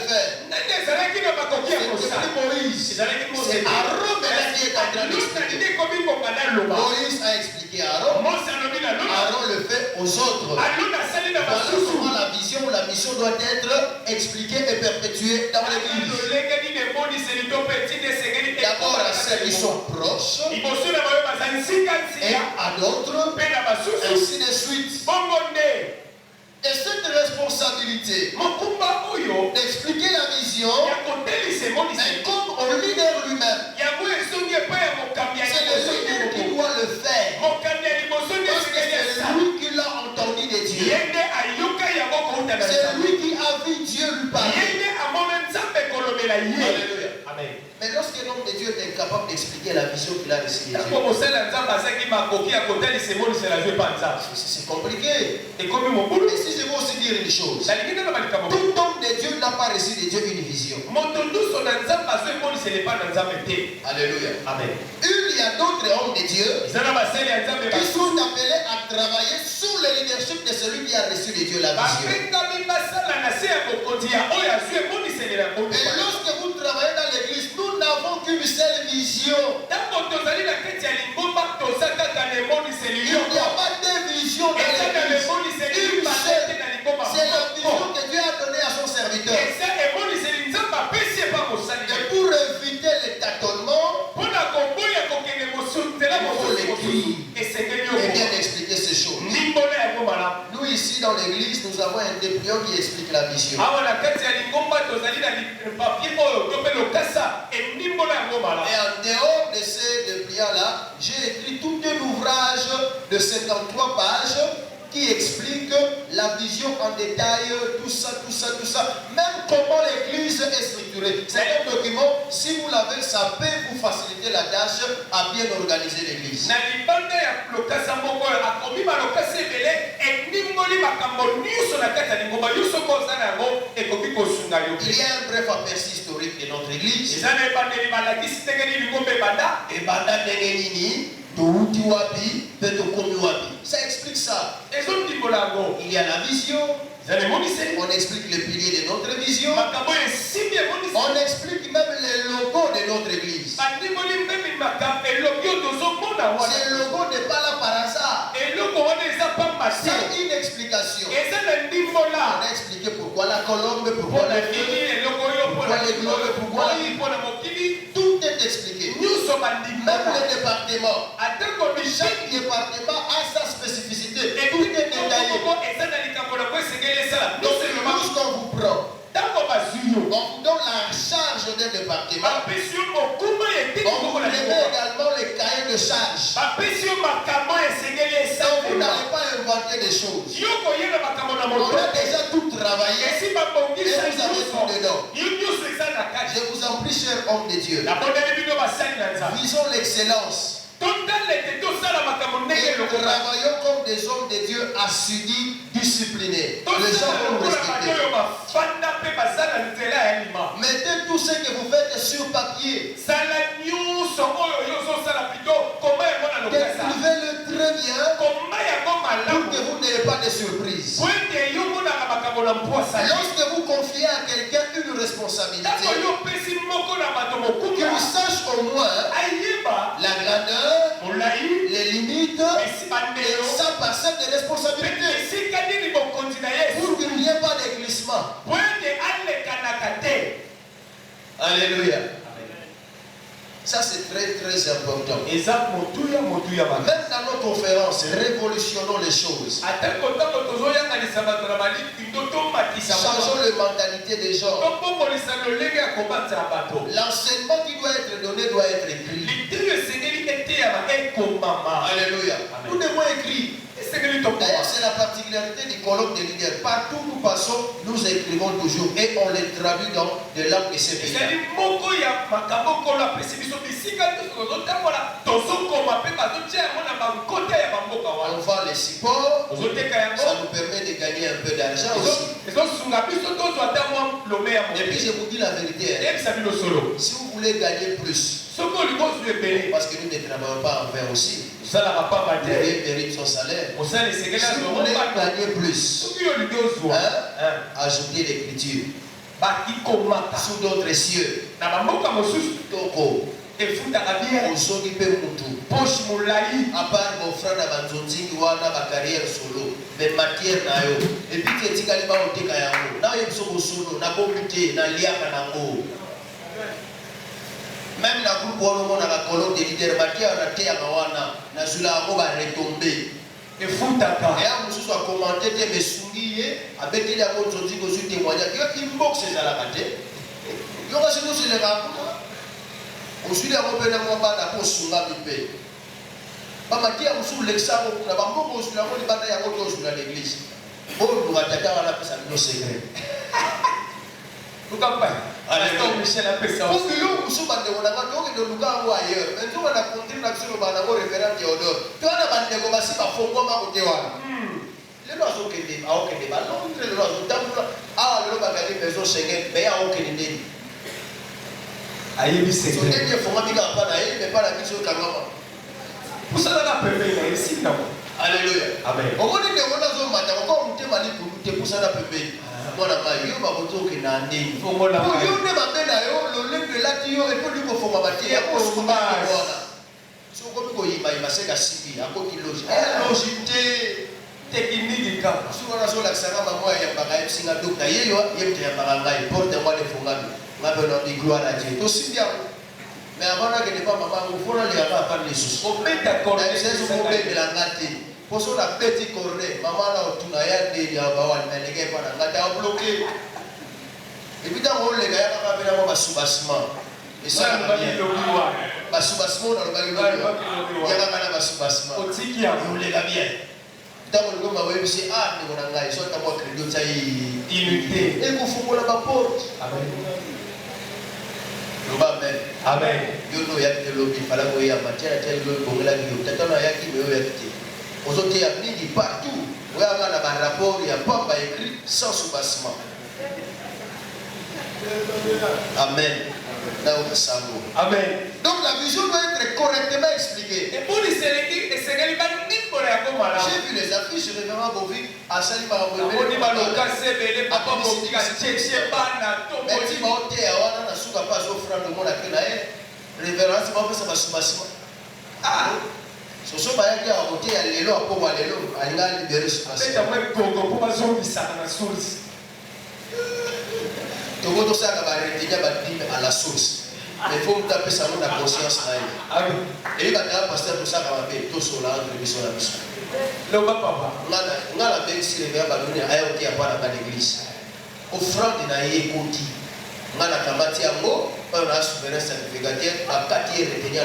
faire? C'est Moïse. C'est Aaron qui est en train d'expliquer. Moïse a expliqué à Aaron. Aaron le fait aux autres. Voilà comment la vision ou la mission doit être expliquée et perpétuée dans l'église. D'abord à ceux qui sont proches et à d'autres, ainsi de suite. Et cette responsabilité d'expliquer la vision incombe au leader lui-même. C'est le leader qui doit le faire. Parce que c'est lui qui l'a entendu de Dieu. C'est lui qui a vu Dieu lui parler. Alléluia. Amen. Mais lorsqu'un homme de Dieu est incapable d'expliquer la vision qu'il a reçue de Dieu, c'est compliqué. Et si je veux aussi dire une chose, tout homme de Dieu n'a pas reçu de Dieu une vision. Alléluia. Amen. Il y a d'autres hommes de Dieu qui sont appelés à travailler sous le leadership de celui qui a reçu de Dieu la vision. Et lorsque vous travaillez dans l'église, nous n'avons qu'une seule vision. Il n'y a pas de vision dans l'église. C'est la vision que Dieu a donnée à son serviteur. Et pour éviter les tâtonnements, il faut l'écrire et bien expliquer ces choses. Nous ici dans l'église, nous avons un dépliant qui explique la vision. Et en dehors de ces dépliants-là, j'ai écrit tout un ouvrage de 53 pages qui explique la vision en détail, tout ça. Même comment l'église est structurée. C'est un document, si vous l'avez, ça peut vous faciliter la tâche à bien organiser l'église. Il y a un bref aperçu historique de notre église. Ça explique ça. Il y a la vision. On explique les piliers de notre vision. On explique même les logos de notre église. Ce logo n'est pas là par hasard. C'est une explication. On a expliqué pourquoi la colombe, pourquoi la fille, pourquoi les globes, pourquoi tout est expliqué. Même les départements. Chaque département a sa spécificité. Tout est détaillé. Donc, lorsqu'on vous prend, on vous donne la charge d'un département. On vous remet également les cahiers de charge. Donc vous n'allez pas inventer des choses. On a déjà tout travaillé et vous avez tout dedans. Je vous en prie, chers hommes de Dieu, visons l'excellence. Et travaillons comme des hommes de Dieu assidus, disciplinés. Les gens vont respecter. Mettez tout ce que vous faites sur papier. Décrivez-le très bien pour que vous n'ayez pas de surprises. Lorsque vous confiez à quelqu'un une responsabilité, qu'il sache au moins la grandeur, les limites et sa parcelle de responsabilité pour qu'il n'y ait pas de glissement. Alléluia. Ça c'est très très important. Même dans nos conférences, révolutionnons les choses. Changeons la mentalité des gens. L'enseignement qui doit être donné doit être écrit. Alléluia. Nous devons écrire. D'ailleurs, c'est la particularité du colloque des leaders. Partout où nous passons, nous écrivons toujours et on les traduit dans des langues et ces pays. On vend les supports, ça nous permet de gagner un peu d'argent aussi. Et puis je vous dis la vérité, si vous voulez gagner plus, parce que nous ne travaillons pas en vain aussi, il mérite son salaire. Si vous voulez gagner plus, ajoutez l'écriture. sous d'autres cieux. Toko. Osoki pe mutu. À part mon frère na banzonzi wana ba carrière solo, mais matière na yo. Et puis tu tika liba oteka yango. Na yo biso solo na bomute na liaka nango. Même la groupe wana na la colonne de leader matière na te ya wana na zula ngo ba retomber. Et futaka. Et a mususu a commenter te mesungiye abeteli ya bonzonzi ko zu témoignage. Yo inbox ezala kate. Yo ka sino se le raconte. Aujourd'hui, on peut avoir la sunga bipé. Bamaki a reçu l'examen pour la banque au sur la route de bataille à côté sur l'église. Bon, nous attaquons à la personne nos secrets. Nous campagne. Pasteur Michel a fait ça. Pour que nous sommes bandés, on a donc de nous gars ailleurs. Maintenant, on a continué l'action au banamo référent Théodore. Tu as la bande de Gobassi par Fongo Marotéwan. Les lois ont été à aucun débat. Non, les lois ont été à l'eau bagagé maison Schengen, mais à aucun débat. Aïe, c'est vrai. Il faut que mais pas la mission Kangama. Pour ça, la paix est ici. Alléluia. Amen. On va dire que on a besoin de encore monter Mali pour lutter pour ça la paix. Moi, la maille, on va voter au Kénani. Pour moi, la maille. On ne va pas là, le lait de la tio et pour lui pour faire ma matière. Pour ce moment-là. Si on va il va se casser à côté de logique. Logique technique. Si on a sur l'accent, maman, il y a pas de singadou. D'ailleurs, il y a pas de porte-moi les fondations. Ma bonne gloire à Dieu. Aussi bien. Mais avant que ne pas maman, il faut aller à part les sous. On met d'accord. C'est ce qu'on met la gâte. Pour ça la petite cornée, maman là tu n'as rien dit à Bawan, mais les gars pas la gâte bloqué. Et puis dans le gars il va venir voir soubassement. Et ça va bien. Ba soubassement dans le bal. Il y a pas de soubassement. Au tiki a voulu la bien. Dans le gars va voir c'est ah mais on a gagné, soit t'as pas crédit ça inutile. Et vous faut la porte. Amen. Amen. Amen. Yo no yakite lobi fala ko ya matière tel lo bongela yo tatana yaki me yo yakite. Ozote ya midi partout. Wo ya na ba rapport ya pamba écrit sans soubassement. Amen. Amen. Donc la vision doit être correctement expliquée. Et pour les sélectifs, et c'est qu'elle va nous pour la comme là. J'ai vu les affiches de Révérend Bovi à Salima Bovi. On dit mal au cassé, mais les papas Bovi à Tchétché, Bana, Tomo. Mais si ma hôte est à Wana, n'a souka pas au frère de mon akinae. Révérend, c'est pas fait ça va soubassement. Ah. Ce sont pas qui a voté à l'élo à Poma l'élo, à l'Inga libéré soubassement. C'est un peu pour ma zone qui s'en a source. Tout le monde sait qu'il va retenir à la source. Mais il faut taper ça dans la conscience. Et il va dire pasteur tout ça va faire tout sur la mission de la mission. Le papa. On a la belle si les gars vont donner à eux qui a pas dans l'église. Offrande na yekoti. On a la kamati yango, on a souverain sacrificateur, à 4 retenir